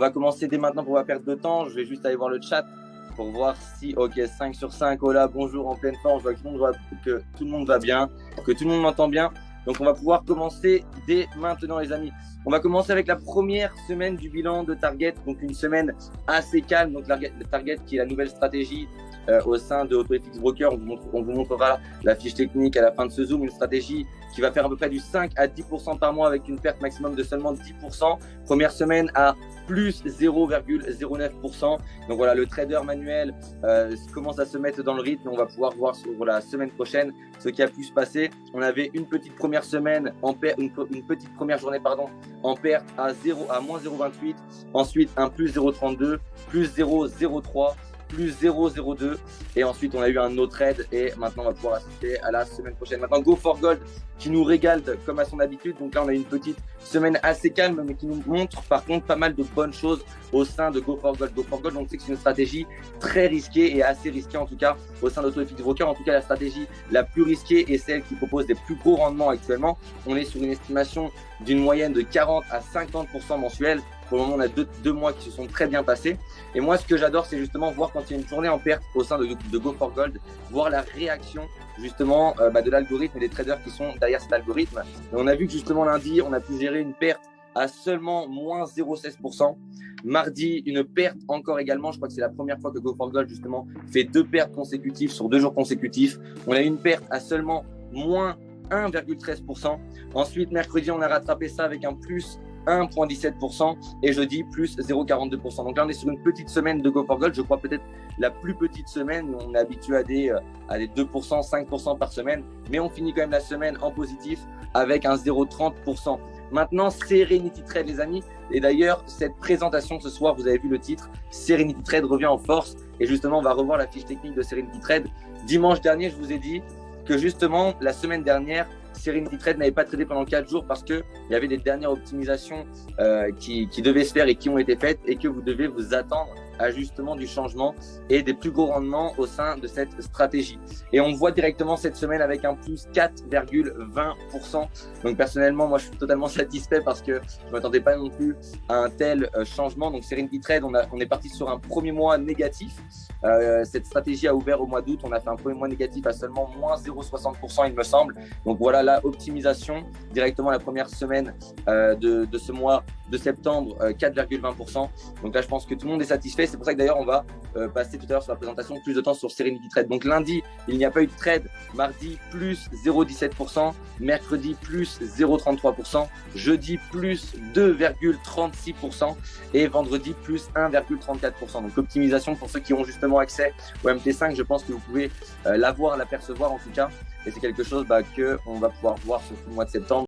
On va commencer dès maintenant pour pas perdre de temps. Je vais juste aller voir le chat pour voir si, ok, 5 sur 5, Ola, bonjour, en pleine forme. Je vois que tout le monde va bien, que tout le monde m'entend bien. Donc, on va pouvoir commencer dès maintenant, les amis. On va commencer avec la première semaine du bilan de Target. Donc, une semaine assez calme. Donc, Target qui est la nouvelle stratégie au sein de AutoFX Broker. On vous montrera la fiche technique à la fin de ce Zoom. Une stratégie qui va faire à peu près du 5 à 10% par mois avec une perte maximum de seulement 10%. Première semaine à plus 0,09%. Donc voilà, le trader manuel commence à se mettre dans le rythme. On va pouvoir voir sur la semaine prochaine ce qui a pu se passer. On avait une petite première semaine une petite première journée en perte à moins 0,28. Ensuite un plus 0,32, plus 0,03. Plus 0,02 et ensuite on a eu un no trade et maintenant on va pouvoir assister à la semaine prochaine. Maintenant Go for Gold qui nous régale comme à son habitude. Donc là on a une petite semaine assez calme mais qui nous montre par contre pas mal de bonnes choses au sein de Go for Gold. Go for Gold, on sait que c'est une stratégie très risquée et assez risquée en tout cas au sein d'AutoFX Broker. En tout cas la stratégie la plus risquée est celle qui propose des plus gros rendements actuellement. On est sur une estimation d'une moyenne de 40 à 50% mensuel. Pour le moment, on a deux mois qui se sont très bien passés. Et moi, ce que j'adore, c'est justement voir quand il y a une journée en perte au sein de Go for Gold, voir la réaction justement de l'algorithme et des traders qui sont derrière cet algorithme. Et on a vu que justement lundi, on a pu gérer une perte à seulement moins 0,16%. Mardi, une perte encore également. Je crois que c'est la première fois que Go for Gold justement fait 2 pertes consécutives sur 2 jours consécutifs. On a eu une perte à seulement moins 1,13%. Ensuite, mercredi, on a rattrapé ça avec un plus 1,17% et jeudi plus 0,42%. Donc là on est sur une petite semaine de Go for Gold, je crois peut-être la plus petite semaine. On est habitué à des 2%, 5% par semaine, mais on finit quand même la semaine en positif avec un 0,30%. Maintenant Serenity Trade les amis, et d'ailleurs cette présentation ce soir, vous avez vu le titre, Serenity Trade revient en force et justement on va revoir la fiche technique de Serenity Trade. Dimanche dernier je vous ai dit que justement la semaine dernière Serenity Trade n'avait pas tradé pendant 4 jours parce qu'il y avait des dernières optimisations qui devaient se faire et qui ont été faites et que vous devez vous attendre à justement du changement et des plus gros rendements au sein de cette stratégie. Et on voit directement cette semaine avec un plus 4,20%. Donc personnellement, moi je suis totalement satisfait parce que je ne m'attendais pas non plus à un tel changement. Donc Serenity Trade, on est parti sur un premier mois négatif. Cette stratégie a ouvert au mois d'août. On a fait un premier mois négatif à seulement moins 0,60% il me semble. Donc voilà la optimisation directement la première semaine de ce mois de septembre, 4,20%. Donc là je pense que tout le monde est satisfait. C'est pour ça que d'ailleurs on va passer tout à l'heure sur la présentation plus de temps sur Serenity Trade. Donc lundi il n'y a pas eu de trade, mardi plus 0,17%, mercredi plus 0,33%, jeudi plus 2,36% et vendredi plus 1,34%. Donc l'optimisation pour ceux qui ont justement accès au MT5, je pense que vous pouvez l'apercevoir en tout cas, et c'est quelque chose qu'on va pouvoir voir sur tout le mois de septembre.